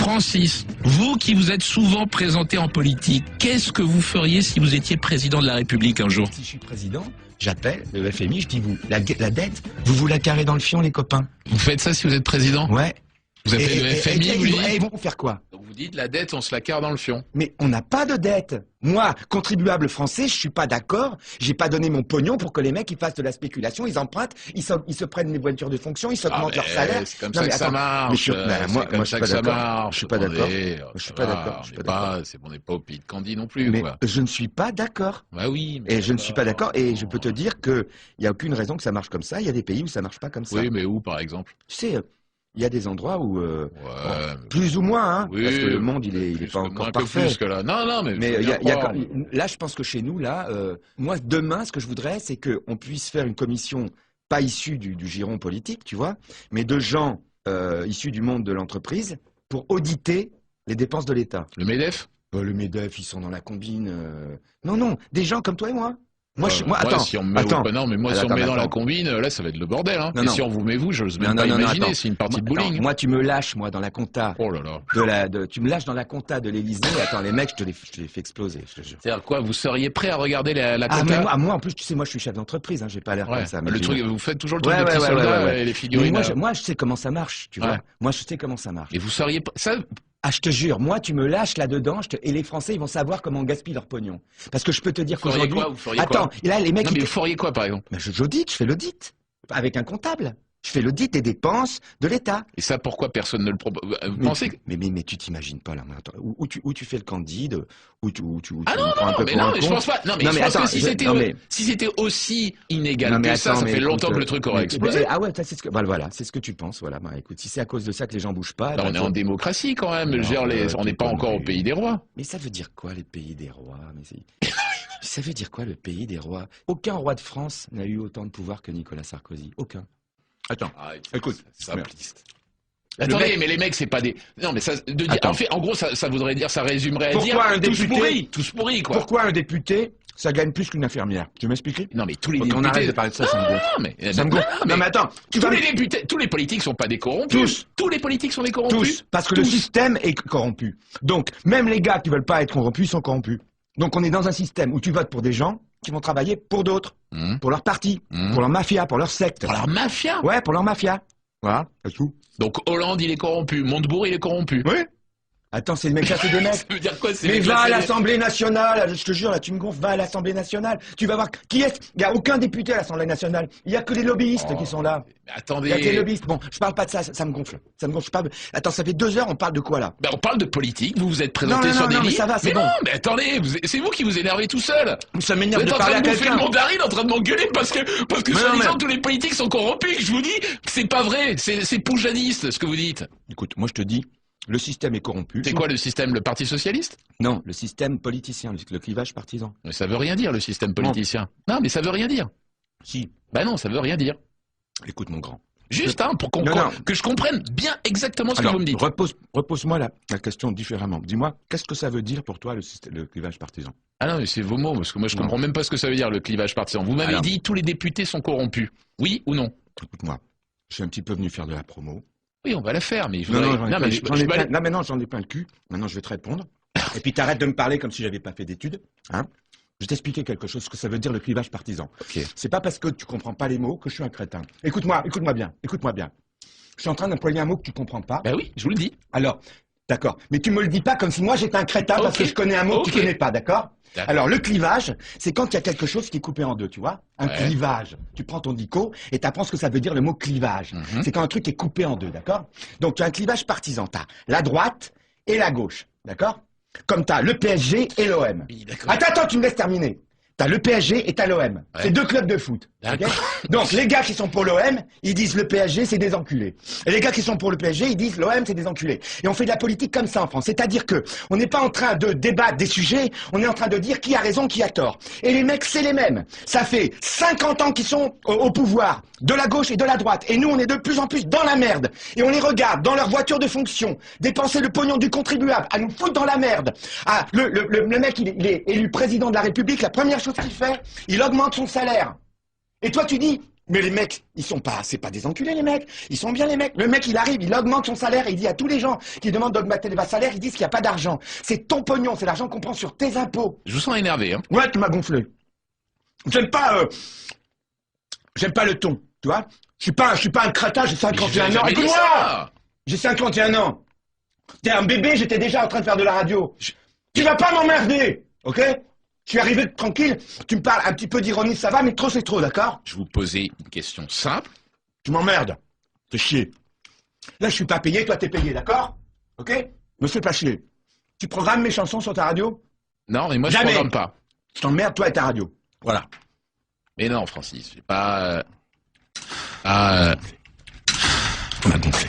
Francis, vous qui vous êtes souvent présenté en politique, qu'est-ce que vous feriez si vous étiez président de la République un jour? Si je suis président, j'appelle le FMI, je dis la dette, vous la carrez dans le fion les copains. Vous faites ça si vous êtes président? Ouais. Vous appelez le FMI, vous lui dites? Ils vont faire quoi? Donc vous dites la dette, on se la carre dans le fion. Mais on n'a pas de dette. Moi, contribuable français, je suis pas d'accord. J'ai pas donné mon pognon pour que les mecs ils fassent de la spéculation, ils empruntent, ils se prennent les voitures de fonction, ils s'augmentent leur salaire. C'est comme ça que ça marche. Moi, je suis pas d'accord. Je suis pas d'accord. Je suis pas d'accord. On n'est pas au pays de Candy non plus. Mais je ne suis pas d'accord. Bah oui. Et je ne suis pas d'accord. Et je peux te dire que il y a aucune raison que ça marche comme ça. Il y a des pays où ça marche pas comme ça. Oui, mais où par exemple? Tu sais. Il y a des endroits où, plus ou moins, hein, oui, parce que le monde il est pas encore parfait. Plus que là. Non, mais là, je pense que chez nous, là, moi, demain, ce que je voudrais, c'est qu'on puisse faire une commission pas issue du giron politique, tu vois, mais de gens issus du monde de l'entreprise pour auditer les dépenses de l'État. Le MEDEF? Le MEDEF, ils sont dans la combine. Non, des gens comme toi et moi. Attends, si on me met si on me met dans la combine, là, ça va être le bordel, hein. Et si on vous met vous, j'ose même pas imaginer, c'est une partie de bowling. Moi, tu me lâches, moi, dans la compta. Oh là là. Tu me lâches dans la compta de l'Élysée. Attends, les mecs, je te les fais exploser, je te jure. C'est-à-dire quoi? Vous seriez prêt à regarder la compta? Moi, en plus, tu sais, moi, je suis chef d'entreprise, hein, j'ai pas l'air comme ça. Mais le truc, vous faites toujours le truc des petits soldats et les figurines. Moi, je sais comment ça marche, tu vois. Moi, je sais comment ça marche. Et vous seriez ça? Ah, je te jure, moi, tu me lâches là-dedans, et les Français, ils vont savoir comment on gaspille leur pognon. Parce que je peux te dire qu'aujourd'hui... Attends, là, les mecs... Non, mais vous feriez quoi, par exemple? J'audite, je fais l'audit. Avec un comptable. Je fais l'audit des dépenses de l'État. Et ça, pourquoi personne ne le propose? Vous pensez que... mais tu t'imagines pas, là. Attends, où tu fais le candide, où tu ah non, mais je pense pas. Non, mais je pense que si c'était aussi inégal que ça fait longtemps que le truc aurait explosé. Ah ouais, c'est ce que, voilà, c'est ce que tu penses, voilà. Bah, écoute, si c'est à cause de ça que les gens bougent pas... on est en démocratie, quand même. On n'est pas encore au pays des rois. Mais ça veut dire quoi, le pays des rois? Ça veut dire quoi, le pays des rois? Aucun roi de France n'a eu autant de pouvoir que Nicolas Sarkozy. Aucun. Attends, écoute, simpliste. Attendez, mais les mecs, c'est pas des... Non, mais ça... En gros, ça voudrait dire, ça résumerait à dire... Tous pourris, quoi. Pourquoi un député, ça gagne plus qu'une infirmière? Tu veux m'expliquer? Non, mais tous les députés... On arrête de parler de ça, ça me gonfle. Ça me gonfle. Non, mais attends... Tous les politiques sont pas des corrompus. Tous les politiques sont des corrompus. Tous. Parce que le système est corrompu. Donc, même les gars qui veulent pas être corrompus sont corrompus. Donc, on est dans un système où tu votes pour des gens qui vont travailler pour d'autres, pour leur parti, pour leur mafia, pour leur secte. Pour leur mafia? Ouais, pour leur mafia. Voilà, c'est tout. Donc Hollande, il est corrompu, Montebourg, il est corrompu. Oui. Attends, c'est des mecs, ça c'est des mecs. Ça veut dire quoi? Mais va à l'Assemblée nationale, je te jure, là tu me gonfles, va à l'Assemblée nationale. Tu vas voir, qui est-ce? Il n'y a aucun député à l'Assemblée nationale. Il n'y a que les lobbyistes qui sont là. Mais attendez. Il y a que les lobbyistes. Bon, je parle pas de ça, ça me gonfle. Ça me gonfle pas. Attends, ça fait 2 heures, on parle de quoi là? Ben, on parle de politique, vous vous êtes présenté sur des listes. Mais ça va, c'est bon. Non, mais attendez, c'est vous qui vous énervez tout seul. Ça m'énerve de parler à quelqu'un. Vous êtes en train de bouffer le mandarine, en train de m'engueuler parce que soi-disant tous les politiques sont corrompus. Je vous dis que c'est pas vrai, c'est poujadiste ce que vous dites. Écoute, moi je te dis, le système est corrompu. C'est quoi le système? Le Parti Socialiste? Non, le système politicien, le clivage partisan. Mais ça veut rien dire, le système politicien. Non, mais ça veut rien dire. Si. Bah non, ça veut rien dire. Écoute, mon grand. Juste, pour que je comprenne bien exactement ce que vous me dites. Repose-moi la question différemment. Dis-moi, qu'est-ce que ça veut dire pour toi, le clivage partisan? Ah non, mais c'est vos mots, parce que moi je comprends même pas ce que ça veut dire, le clivage partisan. Vous m'avez dit, tous les députés sont corrompus. Oui ou non? Écoute-moi, je suis un petit peu venu faire de la promo. Oui, on va la faire, mais... Non, maintenant j'en ai plein le cul. Maintenant je vais te répondre. Et puis t'arrêtes de me parler comme si j'avais pas fait d'études. Hein? Je vais t'expliquer quelque chose, ce que ça veut dire le clivage partisan. Okay. C'est pas parce que tu comprends pas les mots que je suis un crétin. Écoute-moi bien. Je suis en train d'employer un mot que tu comprends pas. Ben oui, je vous le dis. Alors, d'accord. Mais tu me le dis pas comme si moi j'étais un crétin parce que je connais un mot que tu connais pas, d'accord? Alors, le clivage, c'est quand il y a quelque chose qui est coupé en deux, tu vois? Un clivage. Tu prends ton dico et t'apprends ce que ça veut dire le mot clivage. C'est quand un truc est coupé en deux, d'accord? Donc, tu as un clivage partisan. T'as la droite et la gauche, d'accord? Comme t'as le PSG et l'OM. Oui, attends, tu me laisses terminer. T'as le PSG et t'as l'OM. C'est 2 clubs de foot. Okay? Donc les gars qui sont pour l'OM, ils disent le PSG c'est des enculés. Et les gars qui sont pour le PSG, ils disent l'OM c'est des enculés. Et on fait de la politique comme ça en France. C'est-à-dire que on n'est pas en train de débattre des sujets, on est en train de dire qui a raison, qui a tort. Et les mecs c'est les mêmes. Ça fait 50 ans qu'ils sont au pouvoir, de la gauche et de la droite. Et nous on est de plus en plus dans la merde. Et on les regarde dans leur voiture de fonction, dépenser le pognon du contribuable, à nous foutre dans la merde. Ah, le mec il est élu président de la République, la première chose qu'il fait, il augmente son salaire. Et toi tu dis, Mais les mecs, c'est pas des enculés les mecs, ils sont bien les mecs. Le mec il arrive, il augmente son salaire, et il dit à tous les gens qui demandent d'augmenter les bas salaires, ils disent qu'il n'y a pas d'argent. C'est ton pognon, c'est l'argent qu'on prend sur tes impôts. Je vous sens énervé, hein. Ouais, tu m'as gonflé. J'aime pas le ton, tu vois. Je suis pas un crétin, j'ai 51 ans. Écoute-moi! J'ai 51 ans. T'es un bébé, j'étais déjà en train de faire de la radio. Tu vas pas m'emmerder, ok? Je suis arrivé tranquille, tu me parles un petit peu d'ironie, ça va, mais trop c'est trop, d'accord? Je vous posais une question simple. Tu m'emmerdes. Fais chier. Là, je suis pas payé, toi t'es payé, d'accord? Ok? Me fais pas chier. Tu programmes mes chansons sur ta radio? Non, mais moi Jamais. je programme pas. Je t'emmerde, toi et ta radio. Voilà. Mais non, Francis, j'ai pas... On a gonflé.